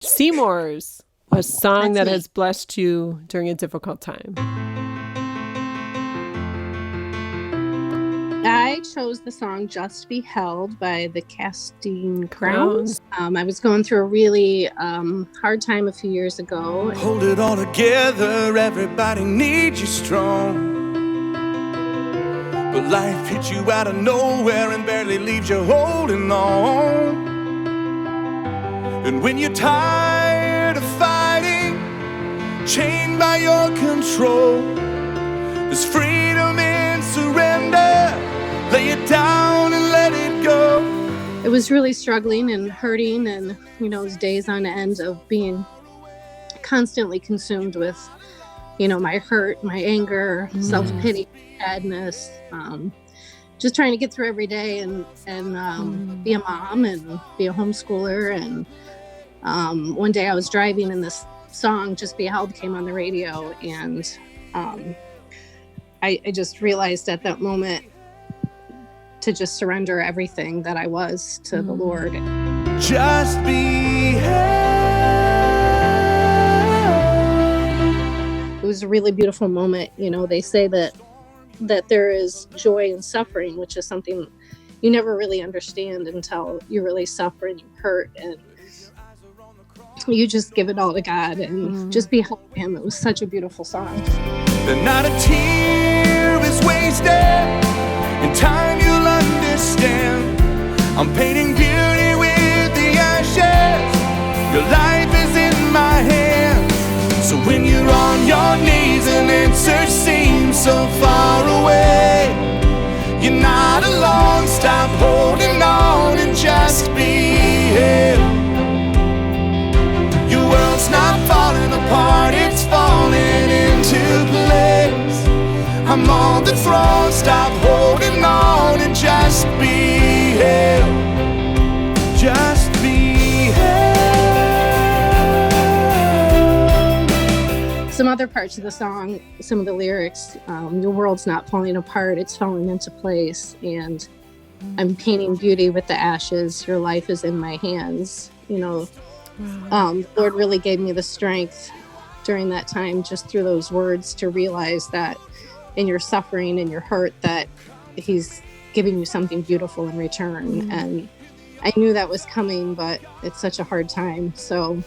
Seymour's, a song that has blessed you during a difficult time. I chose the song Just Be Held by the Casting Crowns. I was going through a really hard time a few years ago. Hold it all together, everybody needs you strong. But life hits you out of nowhere and barely leaves you holding on. And when you're tired of fighting, chained by your control, there's freedom in surrender. Lay it down and let it go. It was really struggling and hurting, and it was days on end of being constantly consumed with my hurt, my anger, self-pity, sadness, just trying to get through every day and be a mom and be a homeschooler. And one day I was driving and this song Just Be Held came on the radio, and I just realized at that moment to just surrender everything that I was to the Lord. Just be held. It was a really beautiful moment. They say that there is joy in suffering, which is something you never really understand until you really suffer and you hurt and you just give it all to God and just be held by Him. It was such a beautiful song. That not a tear is wasted. In time you'll understand. I'm painting beauty with the ashes. Your life is in my hands. So when you're on your knees and answers seem so far away, you're not alone. Stop holding on and just be held. Your world's not falling apart, it's falling into place. I'm on the throne, stop holding on and just be held. Just be held. Some other parts of the song, some of the lyrics, your world's not falling apart, it's falling into place. And I'm painting beauty with the ashes. Your life is in my hands. The Lord really gave me the strength during that time, just through those words, to realize that in your suffering and your hurt, that He's giving you something beautiful in return. And I knew that was coming, but it's such a hard time. So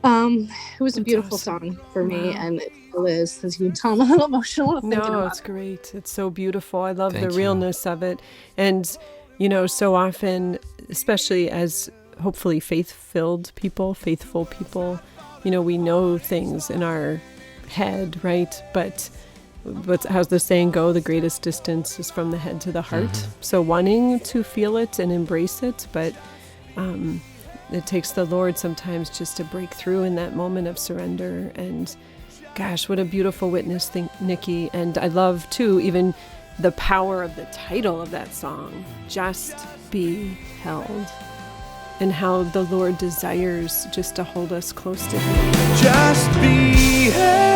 it was a beautiful song for me, and it still is. As you can tell, I'm a little emotional thinking about it. No, it's great. It's so beautiful. I love the realness of it. And, so often, especially as hopefully faithful people, we know things in our head, right? But how's the saying go? The greatest distance is from the head to the heart. So wanting to feel it and embrace it, but it takes the Lord sometimes just to break through in that moment of surrender. And gosh, what a beautiful witness thing, Niki. And I love too, even the power of the title of that song, Just Be Held, and how the Lord desires just to hold us close to Him. Just be held.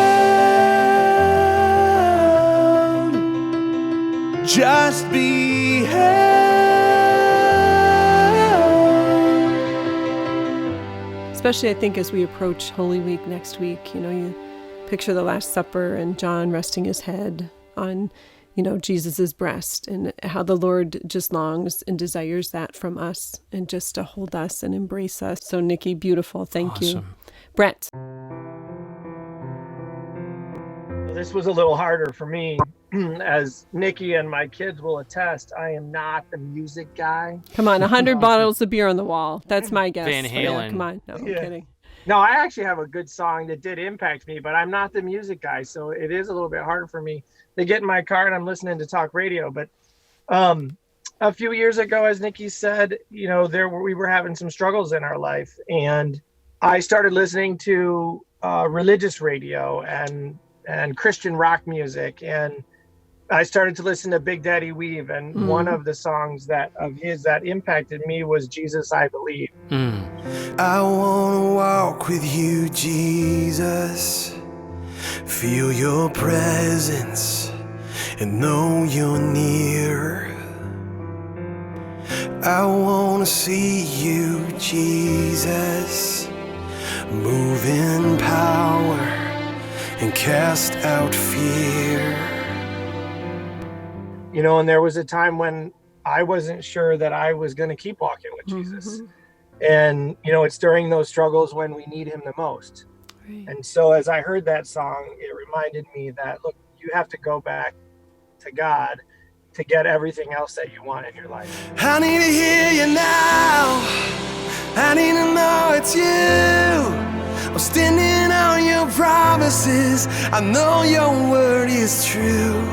Just be held. Especially, I think, as we approach Holy Week next week, you picture the Last Supper and John resting his head on, Jesus's breast, and how the Lord just longs and desires that from us, and just to hold us and embrace us. So, Niki, beautiful. Thank you. Brett. This was a little harder for me. As Niki and my kids will attest, I am not the music guy. Come on, 100 bottles of beer on the wall. That's my guess. Van Halen. Yeah, come on. No, I'm kidding. No, I actually have a good song that did impact me, but I'm not the music guy, so it is a little bit harder for me to get in my car and I'm listening to talk radio. But a few years ago, as Niki said, we were having some struggles in our life, and I started listening to religious radio and Christian rock music, and I started to listen to Big Daddy Weave, and one of the songs of his that impacted me was Jesus, I Believe. I want to walk with you, Jesus, feel your presence and know you're near. I want to see you, Jesus, Move in power and cast out fear. You know, and there was a time when I wasn't sure that I was going to keep walking with Jesus. And, you know, it's during those struggles when we need him the most. Right. And so as I heard that song, it reminded me that, look, you have to go back to God to get everything else that you want in your life. I need to hear you now. I need to know it's you. I'm standing on your promises. I know your word is true.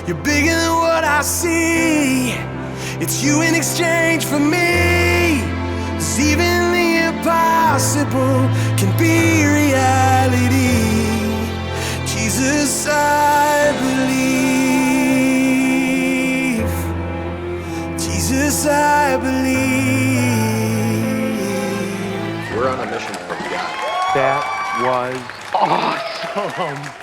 You're bigger than what I see. It's you in exchange for me. 'Cause even the impossible can be reality. Jesus, I believe. Jesus, I believe. We're on a mission from God. That was awesome.